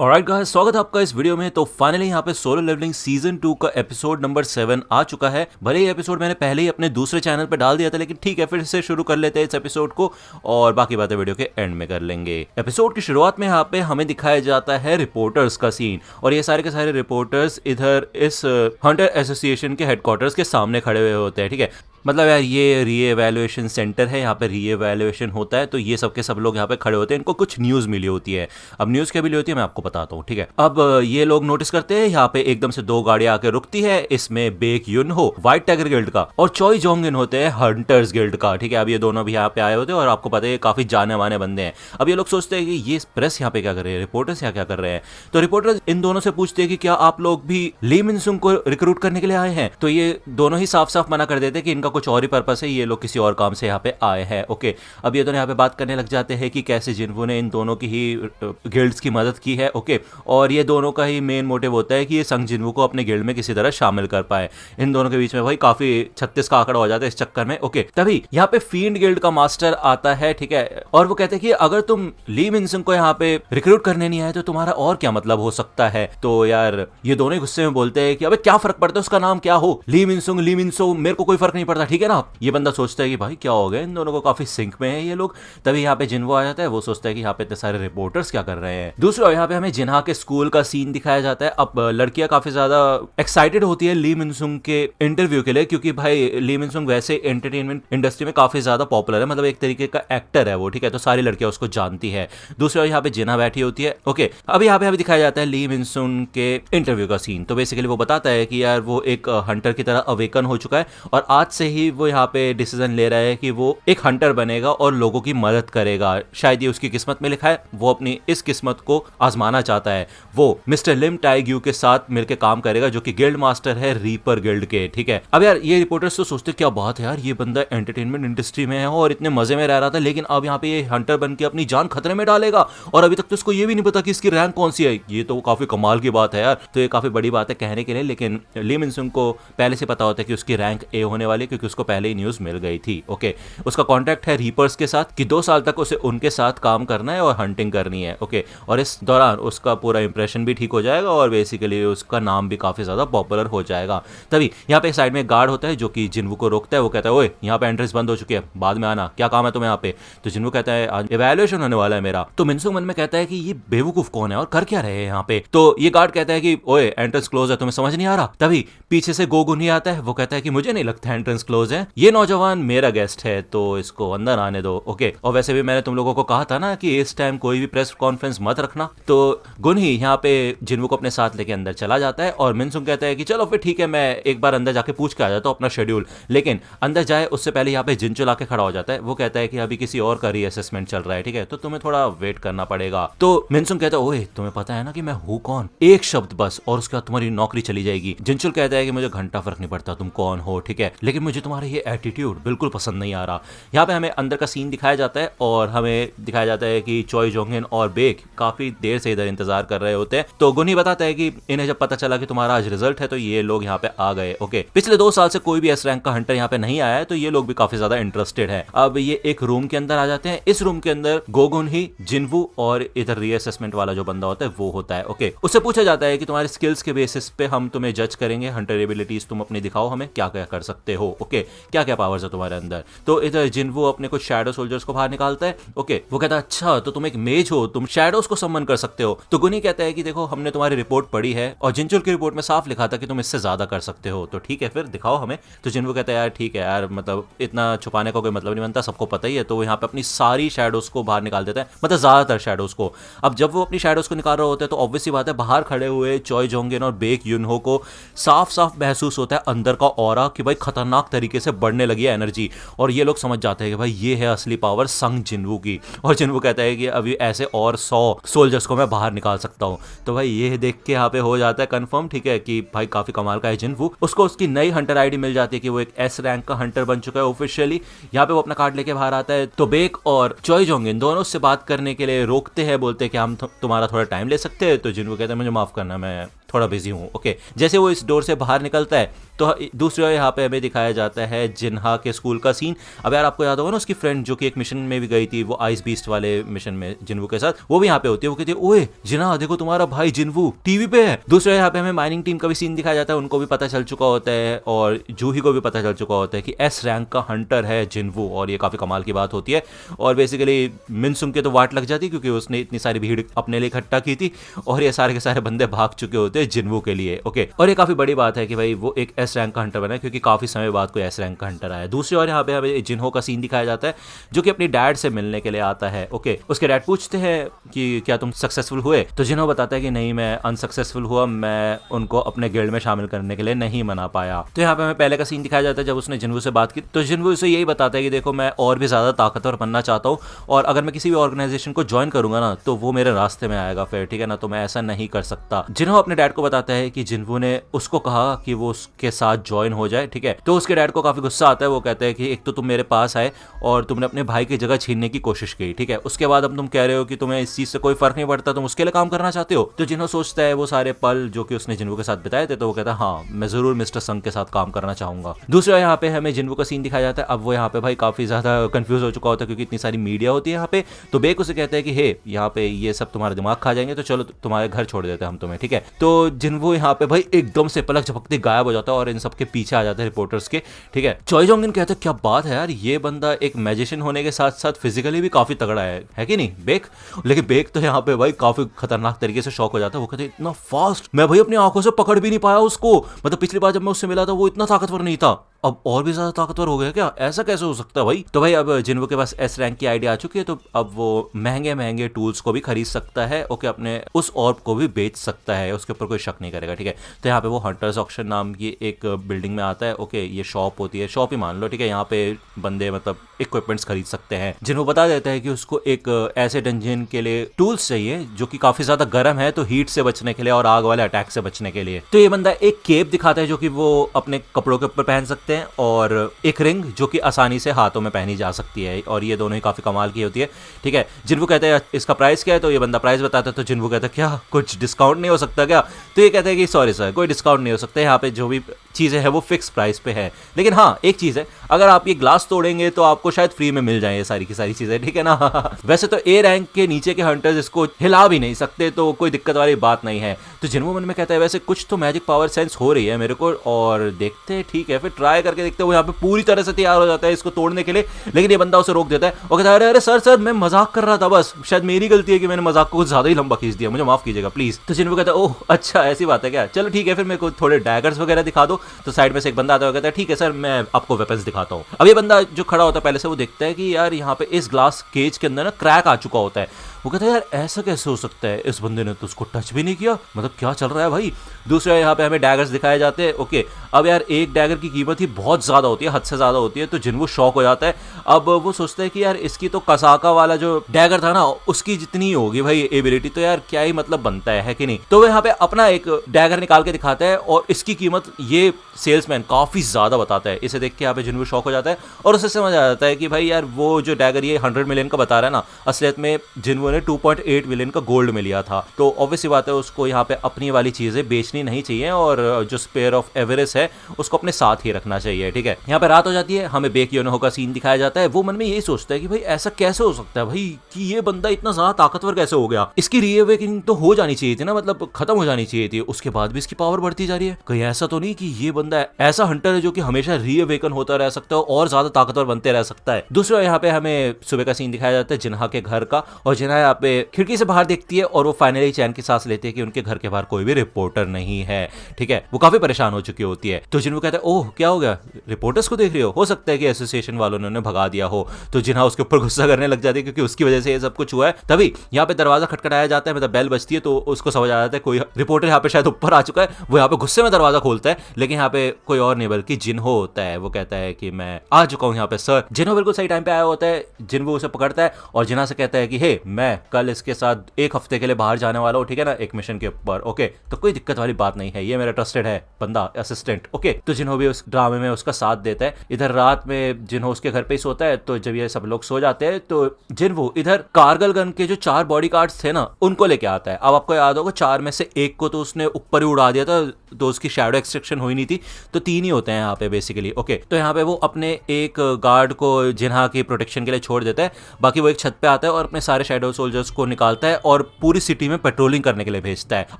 Alright guys, स्वागत है आपका इस वीडियो में। तो फाइनली यहाँ पे सोलो लेवलिंग सीजन 2 का एपिसोड नंबर 7 आ चुका है। भले ही एपिसोड मैंने पहले ही अपने दूसरे चैनल पे डाल दिया था, लेकिन ठीक है, फिर से शुरू कर लेते हैं इस एपिसोड को और बाकी बातें वीडियो के एंड में कर लेंगे। एपिसोड की शुरुआत में यहाँ पे हमें दिखाया जाता है रिपोर्टर्स का सीन, और ये सारे के सारे रिपोर्टर्स इधर इस हंटर एसोसिएशन के हेडक्वार्टर्स के सामने खड़े हुए होते हैं। ठीक है, मतलब यार ये रीएवैल्यूएशन सेंटर है, यहाँ पे रीएवैल्यूएशन होता है, तो ये सब के सब लोग यहाँ पे खड़े होते हैं। इनको कुछ न्यूज़ मिली होती है। अब न्यूज़ क्या मिली होती है मैं आपको बताता हूँ। ठीक है, अब ये लोग नोटिस करते हैं यहाँ पे एकदम से दो गाड़ियां आके रुकती है। इसमें बेक युन हो व्हाइट टाइगर गिल्ड का और चॉय जोंगिन होते हैं हंटर्स गिल्ड का। ठीक है, अब ये दोनों भी यहाँ पे आए होते हैं और आपको पता है काफी जाने माने बंदे हैं। अब ये लोग सोचते हैं कि ये प्रेस यहाँ पे क्या कर रहे हैं, रिपोर्टर्स यहाँ क्या कर रहे हैं। तो रिपोर्टर्स इन दोनों से पूछते हैं कि क्या आप लोग भी ली मिनसुंग को रिक्रूट करने के लिए आए हैं। तो ये दोनों ही साफ साफ मना कर देते हैं कि इनका कुछ और ही पर्पस है, ये लोग किसी और काम से यहाँ पे आए हैं। ओके, अब ये दोनों यहाँ पे बात करने लग जाते हैं कि कैसे जिन्वू ने इन दोनों की ही गिल्ड्स की मदद की है। ओके, और ये दोनों का ही मेन मोटिव होता है कि ये संग जिन्वू को अपने गिल्ड में किसी तरह शामिल कर पाए। इन दोनों के बीच में भाई काफी 36 का आंकड़ा हो जाता है इस चक्कर में। ओके, तभी यहाँ पे फील्ड गिल्ड का मास्टर आता है। ठीक है, और वो कहते हैं कि अगर तुम ली मिनसुंग को यहाँ पे रिक्रूट करने नहीं आए तो तुम्हारा और क्या मतलब हो सकता है। तो यार ये दोनों ही गुस्से में बोलते हैं कि अबे क्या फर्क पड़ता है उसका नाम क्या हो, ली मिनसुंग ली मिनसो, मेरे को कोई फर्क नहीं पड़ता। ठीक है ना। ये बंदा सोचता है कि भाई क्या हो गया, इन दोनों को काफी सिंक में है ये लोग। तभी यहाँ पे जिन्वो आ जाता है। वो सोचता है कि यहाँ पे इतने सारे रिपोर्टर्स क्या कर रहे हैं। दूसरा यहाँ पे हमें जिन्हा के स्कूल का सीन दिखाया जाता है। अब लड़कियां काफी ज्यादा एक्साइटेड होती है ली मिनसुंग के इंटरव्यू के लिए, क्योंकि भाई ली मिनसुंग वैसे एंटरटेनमेंट इंडस्ट्री में काफी ज्यादा पॉपुलर है, मतलब एक तरीके का एक्टर है वो। ठीक है, तो सारी लड़कियां उसको जानती है। दूसरा यहाँ पे जिन्हा बैठी होती है। ओके, अब यहाँ पे हमें दिखाया जाता है ली मिनसुंग के इंटरव्यू का सीन। तो बेसिकली वो बताता है कि यार वो एक हंटर की तरह अवेकन हो चुका है और आज से ही वो यहाँ पे डिसीजन ले रहा है कि वो एक हंटर बनेगा और लोगों की मदद करेगा। शायद ये उसकी किस्मत में लिखा है, वो अपनी इस किस्मत को आजमाना चाहता है। वो मिस्टर लिम टाइग्यू के साथ मिलकर काम करेगा, जो कि गिल्ड मास्टर है रीपर गिल्ड के। ठीक है, अब यार ये रिपोर्टर्स तो सोचते क्या बात है यार, ये बंदा एंटरटेनमेंट इंडस्ट्री में है और इतने मजे में रह रहा था, लेकिन अब यहाँ पे ये हंटर बन के अपनी जान खतरे में डालेगा और अभी तक तो इसको ये भी नहीं पता कि इसकी रैंक कौन सी है। ये तो काफी कमाल की बात है यार। तो ये काफी बड़ी बात है कहने के लिए, लेकिन ली मिनसुंग को पहले से पता होता है कि उसकी रैंक ए होने वाली, क्योंकि उसको पहले ही न्यूज मिल गई थी। ओके, उसका कॉन्ट्रैक्ट है रीपर्स के साथ कि 2 साल तक उसे उनके साथ काम करना है और हंटिंग करनी है। ओके, और इस दौरान उसका पूरा इंप्रेशन भी ठीक हो जाएगा और बेसिकली उसका नाम भी काफी ज्यादा पॉपुलर हो जाएगा। तभी यहाँ पे साइड में गार्ड होता है जो कि जिन्वू को रोकता है। वो कहता है ओए यहाँ पे एंट्रेंस बंद हो चुकी है, बाद में आना, क्या काम है तुम्हें यहाँ पे। तो जिन्वू कहता है आज इवैल्यूएशन होने वाला है मेरा। तो मिनसुंग मन में कहता है कि ये बेवकूफ कौन है और कर क्या रहे हैं यहाँ पे। तो ये गार्ड कहता है कि ओए एंट्रेंस क्लोज है, तुम्हें समझ नहीं आ रहा। तभी पीछे से गोगुन ही आता है। वो कहता है कि मुझे नहीं लगता एंट्रेंस क्लोज है, ये नौजवान मेरा गेस्ट है तो इसको अंदर आने दो। ओके, और वैसे भी मैंने तुम लोगों को कहा था ना कि इस टाइम कोई भी प्रेस कॉन्फ्रेंस मत रखना। तो गुन ही यहाँ पे जिन्वू को अपने साथ लेके अंदर चला जाता है और मिनसुंग कहता है कि चलो फिर ठीक है, मैं एक बार अंदर जाके पूछ के आ जाता हूँ अपना शेड्यूल। लेकिन अंदर जाए उससे पहले यहाँ पे जिनचो लाके खड़ा हो जाता है। वो कहता है कि अभी किसी और का रीअसेसमेंट चल रहा है, ठीक है, तो तुम्हें थोड़ा वेट करना पड़ेगा। तो मिनसुंग कहता है ओए तुम्हें पता है ना कि मैं हूँ कौन, एक शब्द बस और उसके बाद तुम्हारी नौकरी चली जाएगी। जिनचुल कहता है कि मुझे घंटा फर्क नहीं पड़ता तुम कौन हो, ठीक है, लेकिन मुझे तुम्हारा ये एटीट्यूड बिल्कुल पसंद नहीं आ रहा। यहाँ पे हमें अंदर का सीन दिखाया जाता है और हमें दिखाया जाता है कि चॉय जोंगिन और बेक काफी देर से इधर इंतजार कर रहे होते हैं। तो गुनी बताता है कि इन्हें जब पता चला कि तुम्हारा आज रिजल्ट है तो ये लोग यहाँ पे आ गए। ओके, पिछले 2 साल से कोई भी एस रैंक का हंटर यहाँ पे नहीं आया है, तो ये लोग भी काफी ज्यादा इंटरेस्टेड है। अब ये एक रूम के अंदर आ जाते हैं। इस रूम के अंदर गोगुन ही, जिन्वू और इधर रीअसेसमेंट वाला जो बंदा होता है वो होता है। ओके, उससे पूछा जाता है कि तुम्हारे स्किल्स के बेसिस पे हम तुम्हें जज करेंगे, हंटर एबिलिटीज तुम अपनी दिखाओ, हमें क्या क्या कर सकते हो। ओके, क्या क्या पावर्स है तुम्हारे अंदर। तो इधर जिन्वू अपने कुछ शैडो सोल्जर्स को बाहर निकालता है। ओके, वो कहता है अच्छा तो तुम एक मेज हो, तुम शैडोज को समन कर सकते हो। तो गुनी कहता है कि देखो हमने तुम्हारी रिपोर्ट पढ़ी है और जिनचुल की रिपोर्ट में साफ लिखा था कि तुम इससे ज्यादा कर सकते हो, तो ठीक है फिर दिखाओ हमें। तो जिन्वू कहता है यार ठीक है यार, मतलब इतना छुपाने का कोई मतलब नहीं बनता, सबको पता ही है। तो वो यहाँ पे अपनी सारी शैडोज को बाहर निकाल देता है, मतलब ज्यादातर शैडोज को। अब जब वो अपनी शैडोज को निकाल रहे होते हैं तो ऑब्वियसली बात है बाहर खड़े हुए चॉय जोंगिन और बेक युनहो को साफ साफ महसूस होता है अंदर का ऑरा कि भाई खतरनाक तरीके से बढ़ने लगी है एनर्जी, और ये लोग समझ जाते हैं कि भाई ये है असली पावर संग जिन्वू की। और जिन्वू कहता है कि अभी ऐसे और 100 सोल्जर्स को मैं बाहर निकाल सकता हूँ। तो भाई ये देख के यहाँ पे हो जाता है कंफर्म, ठीक है, कि भाई काफी कमाल का है जिन्वू। उसको उसकी नई हंटर आईडी मिल जाती है कि वो एक एस रैंक का हंटर बन चुका है ऑफिशियली। यहाँ पे वो अपना कार्ड लेके बाहर आता है। तो बेक और चॉय जोंगिन दोनों उससे बात करने के लिए रोकते हैं, बोलते हैं कि हम तुम्हारा थोड़ा टाइम ले सकते हैं। तो जिन्वू कहते हैं मुझे माफ करना, मैं थोड़ा बिजी हूँ। ओके, जैसे वो इस डोर से बाहर निकलता है तो दूसरी ओर यहाँ पे हमें दिखाया जाता है जिन्हा के स्कूल का सीन। अब यार आपको याद होगा ना उसकी फ्रेंड जो कि एक मिशन में भी गई थी, वो आइस बीस्ट वाले मिशन में जिन्वू के साथ, वो भी यहाँ पे होती है। वो कहती है ओए जिन्हा देखो तुम्हारा भाई जिन्वू टीवी पे है। दूसरे यहाँ पे हमें माइनिंग टीम का भी सीन दिखाया जाता है, उनको भी पता चल चुका होता है और जूही को भी पता चल चुका होता है कि एस रैंक का हंटर है जिन्वू, और ये काफी कमाल की बात होती है। और बेसिकली मिनसुंग के तो वाट लग जाती क्योंकि उसने इतनी सारी भीड़ अपने लिए इकट्ठा की थी और ये सारे के सारे बंदे भाग चुके होते हैं जिन्वू के लिए। ओके, और ये काफी बड़ी बात है कि भाई वो एक एस रैंक का हंटर बना क्योंकि काफी समय बाद कोई एस रैंक का हंटर आया। दूसरी ओर यहाँ पे हमें जिन्हो का सीन दिखाया जाता है जो कि अपनी डैड से मिलने के लिए आता है। ओके, उसके डैड पूछते हैं कि क्या तुम सक्सेसफुल हुए, तो जिन्हो बताता है कि नहीं मैं अनसक्सेसफुल हुआ, मैं उनको अपने गिल्ड में शामिल करने के लिए नहीं मना पाया। तो यहाँ पे हमें पहले का सीन दिखाया जाता है जब उसने जिन्हो से बात की, तो जिन्हो उसे यही बताता है कि देखो मैं और भी ज्यादा ताकतवर बनना चाहता हूँ और अगर मैं किसी भी ऑर्गेनाइजेशन को ज्वाइन करूंगा ना तो वो मेरे रास्ते में आएगा फिर, ठीक है ना, तो मैं ऐसा नहीं कर सकता। जिन्हो अपने डैड को बताता है कि जिन्हो ने उसको कहा कि वो उसके साथ ज्वाइन हो जाए, ठीक है, तो उसके डैड को काफी गुस्सा आता है। वो कहते हैं कि एक तो तुम मेरे पास आए और तुमने अपने भाई की जगह छीनने की कोशिश की, ठीक है, उसके बाद अब तुम कह रहे हो कि तुम्हें इस चीज से कोई फर्क नहीं पड़ता, तुम उसके लिए काम करना चाहते हो। तो जिन्हो सोचता है वो सारे पल जो कि उसने जिन्हो के साथ बिताए थे, तो वो कहता है हाँ मैं जरूर मिस्टर संग के साथ काम करना चाहूंगा। दूसरा यहाँ पे हमें जिन्हो का सीन दिखाया जाता है। अब वो यहाँ पे भाई काफी ज्यादा कंफ्यूज हो चुका होता है क्योंकि इतनी सारी मीडिया होती है यहाँ पे। तो बेक उसे कहता है कि हे यहाँ पे ये सब तुम्हारा दिमाग खा जाएंगे, तो चलो तुम्हारे घर छोड़ देते हैं हम तुम्हें, ठीक है। तो जिन्हो यहाँ पे भाई एकदम से पलक झपकते गायब हो जाता है और इन सबके पीछे आ जाते हैं रिपोर्टर्स के, ठीक है। चॉय जोंगिन कहता है क्या बात है यार, ये बंदा एक मैजिशियन होने के साथ साथ फिजिकली भी काफी तगड़ा है कि नहीं बेक। लेकिन बेक तो यहाँ पे भाई काफी खतरनाक तरीके से शॉक हो जाता है। वो कहते हैं इतना फास्ट मैं भाई अपनी आंखों से पकड़ भी नहीं पाया उसको, मतलब पिछली बार जब मैं उससे मिला था वो इतना ताकतवर नहीं था, अब और भी ज्यादा ताकतवर हो गया क्या, ऐसा कैसे हो सकता है भाई। तो भाई अब जिन्हो के पास एस रैंक की आइडिया आ चुकी है, तो अब वो महंगे महंगे टूल्स को भी खरीद सकता है। ओके, अपने उस ऑर्ब को भी बेच सकता है, उसके ऊपर कोई शक नहीं करेगा, ठीक है। तो यहाँ पे वो हंटर्स ऑक्शन नाम की एक बिल्डिंग में आता है। ओके, ये शॉप होती है, शॉप ही मान लो, ठीक है। यहाँ पे बंदे मतलब इक्विपमेंट्स खरीद सकते हैं। जिन्हो बता देता है कि उसको एक ऐसे डंजन के लिए टूल्स चाहिए जो कि काफी ज्यादा गर्म है, तो हीट से बचने के लिए और आग वाले अटैक से बचने के लिए। तो ये बंदा एक केप दिखाता है जो कि वो अपने कपड़ों के ऊपर पहन सकते हैं और एक रिंग जो कि आसानी से हाथों में पहनी जा सकती है, और ये दोनों ही काफी कमाल की होती है, ठीक है। जिन्हो कहते हैं इसका प्राइस क्या है, तो ये बंदा प्राइस बताता है। तो जिन्हो कहता है क्या कुछ डिस्काउंट नहीं हो सकता क्या, तो ये कहते हैं कि सॉरी सर कोई डिस्काउंट नहीं हो सकता, यहाँ पे जो भी चीजें हैं वो फिक्स प्राइस पे है, लेकिन हाँ एक चीज है, अगर आप ये ग्लास तोड़ेंगे तो आपको शायद फ्री में मिल जाए ये सारी की सारी चीजें, ठीक है ना। वैसे तो ए रैंक के नीचे के हंटर्स इसको हिला भी नहीं सकते, तो कोई दिक्कत वाली बात नहीं है। तो जिन्हो मन में कहता है वैसे कुछ तो मैजिक पावर सेंस हो रही है मेरे को, और देखते हैं, ठीक है, फिर ट्राई करके देखते हैं। वो यहाँ पे पूरी तरह से तैयार हो जाता है इसको तोड़ने के लिए, लेकिन ये बंदा उसे रोक देता है और कहता है अरे अरे सर मैं मजाक कर रहा था, बस शायद मेरी गलती है कि मैंने मजाक को कुछ ज्यादा ही लंबा खींच दिया, मुझे माफ कीजिएगा प्लीज। तो जिन्हो कहता है ओह अच्छा ऐसी बात है क्या, चलो ठीक है, फिर मेरे को थोड़े डैगर्स वगैरह दिखा दो। तो साइड में से एक बंदा आता है, कहता है ठीक है सर मैं आपको वेपन्स दिखाता हूँ। अब ये बंदा जो खड़ा होता है पहले से, वो देखता है कि यार यहाँ पे इस ग्लास केज के अंदर ना क्रैक आ चुका होता है। वो कहता है यार ऐसा कैसे हो सकता है, इस बंदे ने तो उसको टच भी नहीं किया, मतलब क्या चल रहा है भाई। दूसरा यहाँ पे हमें डैगर्स दिखाए जाते हैं। ओके, अब यार एक डैगर की कीमत ही बहुत ज्यादा होती है, हद से ज्यादा होती है, तो जिन्हो शॉक हो जाता है। अब वो सोचता है कि यार इसकी तो कसाका वाला जो डैगर था ना उसकी जितनी ही होगी भाई एबिलिटी, तो यार क्या ही मतलब बनता है कि नहीं। तो वो यहाँ पे अपना एक डैगर निकाल के दिखाता है और इसकी कीमत ये सेल्समैन काफी ज्यादा बताता है। इसे देख के यहाँ पे जिन्हो शॉक हो जाता है और उसे समझ आ जाता है कि भाई यार वो जो डैगर ये 100 मिलियन का बता रहा है ना, असलियत में जिन्हो ने 2.8 मिलियन का गोल्ड में लिया था। तो ऑब्वियस बात है उसको यहाँ पे अपनी वाली चीजें बेचनी नहीं चाहिए और जो स्पेयर ऑफ एवरेस्ट है उसको अपने साथ ही रखना चाहिए, ठीक है। यहाँ पे रात हो जाती है, हमें बेक योनहो का सीन दिखाया जाता है। वो मन में यही सोचता है कि भाई ऐसा कैसे हो सकता है भाई कि ये बंदा इतना ज्यादा ताकतवर कैसे हो गया, इसकी रीअवेकनिंग तो हो जानी चाहिए थी ना, मतलब खत्म हो जानी चाहिए थी, उसके बाद भी इसकी पावर बढ़ती जा रही है। कहीं ऐसा तो नहीं कि ये बंदा ऐसा हंटर है जो कि हमेशा रीअवेकन होता रह सकता है और ज्यादा ताकतवर बनते रह सकता है। दूसरा यहाँ पे हमें सुबह का सीन दिखाया जाता है जिन्हा के घर का, और जिन्हा यहाँ पे खिड़की से बाहर देखती है और वो फाइनली चैन की सांस लेती है कि उनके घर के बाहर कोई भी रिपोर्टर नहीं है, ठीक है। वो काफी परेशान हो चुकी होती है। तो जिन्हो कहता है ओह क्या हो गया, रिपोर्टर्स को देख रही हो सकता है कि एसोसिएशन वालों ने उन्हें भगा दिया हो। तो जिन्हा उसके ऊपर गुस्सा करने लग जाती है क्योंकि उसकी वजह से ये सब कुछ हुआ है। तभी यहाँ पे दरवाजा खटखटाया जाता है, मतलब बेल बजती है, तो उसको समझ आ जाता है कोई रिपोर्टर यहाँ पे शायद ऊपर आ चुका है। वो यहाँ पे गुस्से में दरवाजा खोलता है, लेकिन यहाँ पे कोई और नहीं बल्कि जिन्हो होता है। वो कहता है कि मैं आ चुका हूँ यहाँ पे सर। जिन्हो बिल्कुल सही टाइम पे आया होता है। जिन्हो उसे पकड़ता है और जिन्हा से कहता है कि हे मैं मैं कल इसके साथ एक हफ्ते के लिए बाहर जाने वाला हूँ, ठीक है ना, एक मिशन के ऊपर। ओके, तो कोई दिक्कत वाली बात नहीं है, ये मेरा ट्रस्टेड है बंदा, असिस्टेंट। ओके, तो जिन्हों भी उस ड्रामे में उसका साथ देता है। इधर रात में जिन्हों उसके घर पे ही सोता है, तो जब ये सब लोग सो जाते हैं तो जिन्हों इधर कारगिल गन के जो 4 बॉडीगार्ड्स थे ना, उनको लेके आता है। अब आपको याद होगा 4 में से एक को तो उसने ऊपर ही उड़ा दिया था, तो उसकी शैडो एक्सट्रैक्शन हुई नहीं थी, तो 3 ही होते हैं यहाँ पे बेसिकली। ओके, तो यहाँ पे वो अपने एक गार्ड को जिन्हा की प्रोटेक्शन के लिए छोड़ देता है, बाकी वो एक छत पे आता है और अपने सारे शैडो सोल्जर्स को निकालता है और पूरी सिटी में पेट्रोलिंग करने के लिए भेजता है।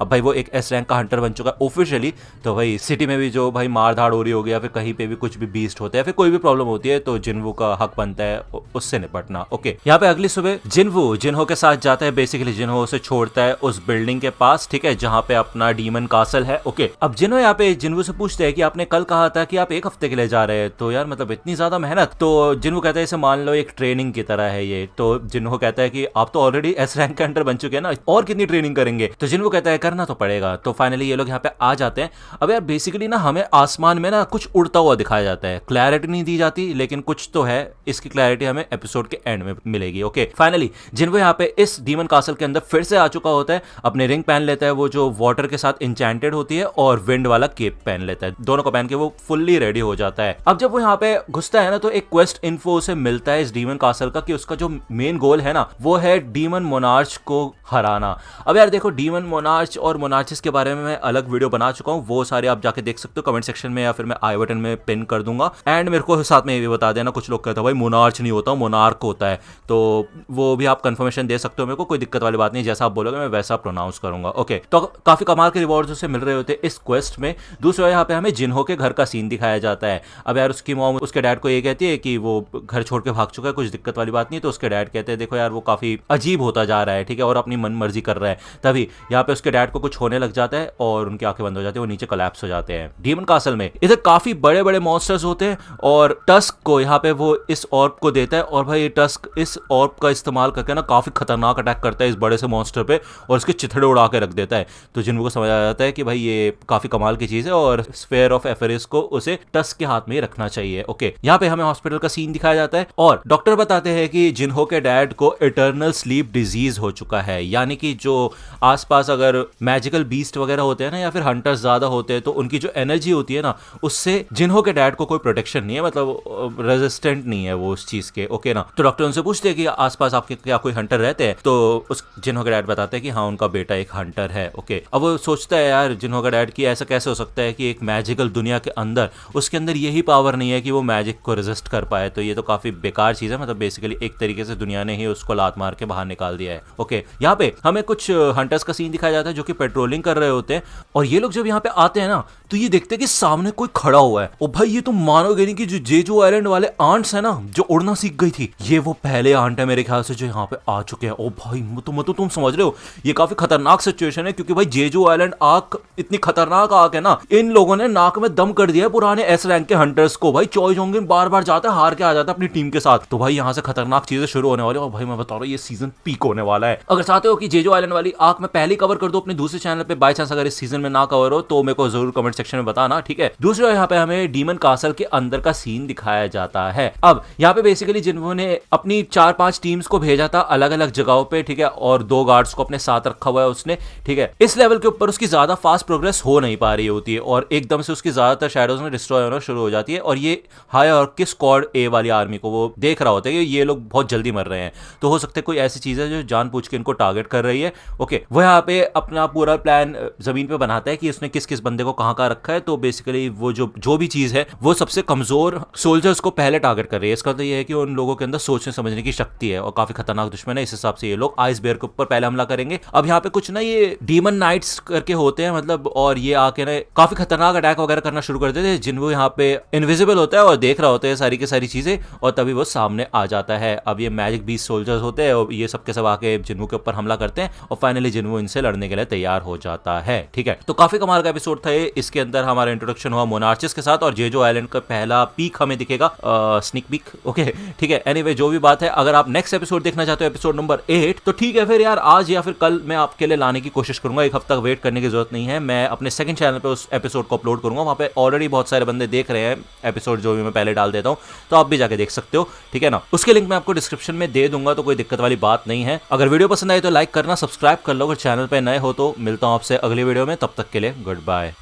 अब भाई वो एक एस रैंक का हंटर बन चुका है ऑफिशियली, तो भाई सिटी में भी जो भाई मार धाड़ हो रही होगी या फिर कहीं पे भी कुछ भी बीस्ट होता है, फिर कोई भी प्रॉब्लम होती है, तो जिन्वू का हक बनता है उससे निपटना। ओके, यहाँ पे अगली सुबह जिन्हो के साथ जाता है, बेसिकली जिन्हो उसे छोड़ता है उस बिल्डिंग के पास, ठीक है, जहाँ पे अपना डीमन कासल है। ओके, अब जिन्हो यहाँ पे जिन्वू से पूछते हैं कि आपने कल कहा था कि आप एक हफ्ते के लिए जा रहे हैं, तो यार मतलब इतनी ज्यादा मेहनत। तो जिन्वू कहता है इसे मान लो एक ट्रेनिंग की तरह है ये। तो जिन्हो कहता है कि आप तो ऑलरेडी एस रैंक के अंडर बन चुके हैं ना, और कितनी ट्रेनिंग करेंगे। तो जिन्वू कहता है करना तो पड़ेगा। तो फाइनली ये लोग यहाँ पे आ जाते हैं। अब यार बेसिकली ना हमें आसमान में ना कुछ उड़ता हुआ दिखाया जाता है, क्लैरिटी नहीं दी जाती लेकिन कुछ तो है, इसकी क्लैरिटी हमें एपिसोड के एंड में मिलेगी। ओके, फाइनली जिन्वू यहाँ पे इस डीमन कासल के अंदर फिर से आ चुका होता है, अपने रिंग पहन लेता है वो जो वाटर के साथ इंचेंटेड होती है, और विंड वाला केप पहन लेता है। दोनों को पहन के वो फुल्ली रेडी हो जाता है। अब जब वो यहाँ पे घुसता है ना, तो एक क्वेस्ट इन्फो उसे मिलता है इस डीमन कासल का, कि उसका जो मेन गोल है ना वो है डीमन मोनार्च को हराना। अब यार देखो, डीमन मोनार्च और मोनार्चिस के बारे में मैं अलग वीडियो बना चुका हूँ, वो सारे आप जाके देख सकते हो कमेंट सेक्शन में, या फिर मैं आई बटन में पिन कर दूंगा। एंड मेरे को साथ में ये भी बता देना, कुछ लोग कहते हैं भाई मोनार्च नहीं होता, मोनार्क होता है, तो वो भी आप कंफर्मेशन दे सकते हो मेरे को, कोई दिक्कत वाली बात नहीं, जैसा आप बोलोगे मैं वैसा प्रोनाउंस करूंगा। ओके, तो काफी कमाल के रिवॉर्ड्स उसे मिल रहे होते इस क्वेस्ट में। दूसरा यहाँ पे हमें जिन्हो के घर का सीन दिखाया जाता है। अब यार उसकी मॉम उसके डैड को ये कहती है कि वो घर छोड़ के भाग चुका है, कुछ दिक्कत वाली बात नहीं। तो उसके डैड कहते हैं देखो यार वो काफी अजीब होता जा रहा है, ठीक है, और अपनी मन मर्जी कर रहा है। तभी यहाँ पे उसके डैड को कुछ होने लग जाता है और उनकी आंखें बंद हो जाती है, वो नीचे कोलैप्स हो जाते हैं। डीमन कासल में इधर काफी बड़े बड़े मॉन्स्टर्स होते हैं, और टस्क को यहाँ पे वो इस ऑर्ब को देता है, और भाई टस्क इस ऑर्ब का इस्तेमाल करके ना काफी खतरनाक अटैक करता है इस बड़े से मॉन्स्टर पे, और उसके चिथड़े उड़ा के रख देता है। तो जिनको को समझ आ जाता है कि भाई ये काफी कमाल की चीज है, और स्फेयर ऑफ एफेरिस को उसे टस्क के हाथ में ही रखना चाहिए। ओके, यहाँ पे हमें हॉस्पिटल का सीन दिखाया जाता है, और डॉक्टर बताते हैं कि जिन्हो के डैड को इटर्नल स्लीप डिजीज हो चुका है, यानी कि जो आसपास अगर मैजिकल बीस्ट वगैरह होते हैं ना, या फिर हंटर्स ज्यादा होते हैं, तो उनकी जो एनर्जी होती है ना, उससे जिन्हो के डैड को कोई प्रोटेक्शन नहीं है, मतलब रेजिस्टेंट नहीं है वो उस चीज के। ओके ना, तो डॉक्टर उनसे पूछते हैं कि आसपास आपके क्या कोई हंटर रहते हैं, तो उस जिन्हो के डैड बताते हैं कि हाँ उनका बेटा एक हंटर है। ओके, अब वो सोचता है यार जिन्हो का डैड कि ऐसा कैसे हो सकता है कि एक मैजिकल दुनिया के अंदर उसके अंदर यही पावर नहीं है कि वो मैजिक को रेजिस्ट कर पाए, तो ये तो काफी बेकार चीज है, मतलब बेसिकली एक तरीके से दुनिया ने ही उसको लात मार के बाहर निकाल दिया है। ओके, यहाँ पे हमें कुछ हंटर्स का सीन दिखाया जाता है जो कि पेट्रोलिंग कर रहे होते हैं, और ये लोग जब यहाँ पे आते हैं ना, तो ये देखते हैं कि सामने कोई खड़ा हुआ है। ओ भाई, ये तुम मानोगे नहीं कि जो जेजू आइलैंड वाले आंट्स है ना, जो उड़ना सीख गई थी, ये वो पहले आंट है मेरे ख्याल से जो यहाँ पे आ चुके हैं। ओ भाई, तुम समझ रहे हो, ये काफी खतरनाक सिचुएशन है, क्योंकि भाई जेजू आइलैंड आग इतनी खतरनाक आग है ना, इन लोगों ने नाक में दम कर दिया है पुराने एस रैंक के हंटर्स को। भाई चॉय जोंगिन बार बार जाता है, हार के आ जाता है अपनी टीम के साथ। तो भाई यहाँ से खतरनाक चीजें शुरू होने वाली है, और भाई मैं बता रहा हूँ ये सीजन पीक होने वाला है। अगर चाहते हो कि जेजू आइलैंड वाली आग में पहले कवर कर दो अपने दूसरे चैनल पे, बाय चांस अगर इस सीजन में ना कवर हो तो मेरे को जरूर कमेंट सेक्शन में बताना, ठीक है। दूसरा यहाँ पे हमें डीमन कासल के अंदर का सीन दिखाया जाता है। अब यहाँ पे बेसिकली जिन्होंने अपनी 4-5 टीम्स को भेजा था अलग अलग जगहों पे, ठीक है, और 2 गार्ड्स को अपने साथ रखा हुआ है उसने, ठीक है। इस लेवल के ऊपर उसकी ज्यादा फास्ट प्रोग्रेस हो नहीं पा रही होती है, और एकदम से उसकी ज्यादातर शैडोज में डिस्ट्रॉय होना शुरू हो जाती है, और ये हाई और किस स्क्वाड ए वाली आर्मी को वो देख रहा होता है कि ये लोग बहुत जल्दी मर रहे हैं, तो हो सकता है कोई ऐसी चीज है जो जानबूझ के इनको टारगेट कर रही है। ओके, वो यहाँ पे अपना पूरा प्लान जमीन पे बनाता है कि उसने किस किस बंदे को कहाँ रखा है। तो बेसिकली वो जो भी चीज है वो सबसे कमजोर सोल्जर्स को पहले टारगेट कर रही है। इसका तो ये है कि उन लोगों के अंदर सोचने समझने की शक्ति है, और काफी खतरनाक दुश्मन है, इस हिसाब से ये लोग आइस बेयर के ऊपर पहले हमला करेंगे। अब यहाँ पे कुछ ना ये डीमन नाइट्स करके होते हैं, मतलब, और ये आके ना काफी खतरनाक अटैक वगैरह करना शुरू कर देते हैं। जिन्हो यहाँ पे इनविजिबल होता है और देख रहा होता है सारी की सारी चीजें, और तभी वो सामने आ जाता है। अब ये मैजिक बीस्ट सोल्जर्स होते हैं, और ये सबके सब आके जिन्हो के ऊपर हमला करते हैं, और फाइनली जिन्हो इनसे लड़ने के लिए तैयार हो जाता है, ठीक है। तो काफी कमाल का एपिसोड था ये। इसके अंदर हमारा इंट्रोडक्शन हुआ मोनार्चिस के साथ, और जेजो आइलैंड का पहला पीक हमें दिखेगा, स्निक पीक। ओके, ठीक है। एनीवे, जो भी बात है, अगर आप नेक्स्ट एपिसोड देखना चाहते हो, एपिसोड नंबर 8, तो ठीक है फिर यार आज या फिर कल मैं आपके लिए लाने की कोशिश करूंगा। एक हफ्ता वेट करने की जरूरत नहीं है, मैं अपने अपने सेकंड चैनल पे उस एपिसोड को अपलोड करूंगा, वहाँ पे ऑलरेडी बहुत सारे बंदे देख रहे हैं एपिसोड जो भी मैं पहले डाल देता हूँ, तो आप भी जाके देख सकते हो, ठीक है ना। उसके लिंक मैं आपको डिस्क्रिप्शन में दे दूंगा, तो कोई दिक्कत वाली बात नहीं है। अगर वीडियो पसंद आई तो लाइक करना, सब्सक्राइब कर लो अगर चैनल पे नए हो तो। मिलता हूँ आपसे अगली वीडियो में, तब तक के लिए गुड बाय।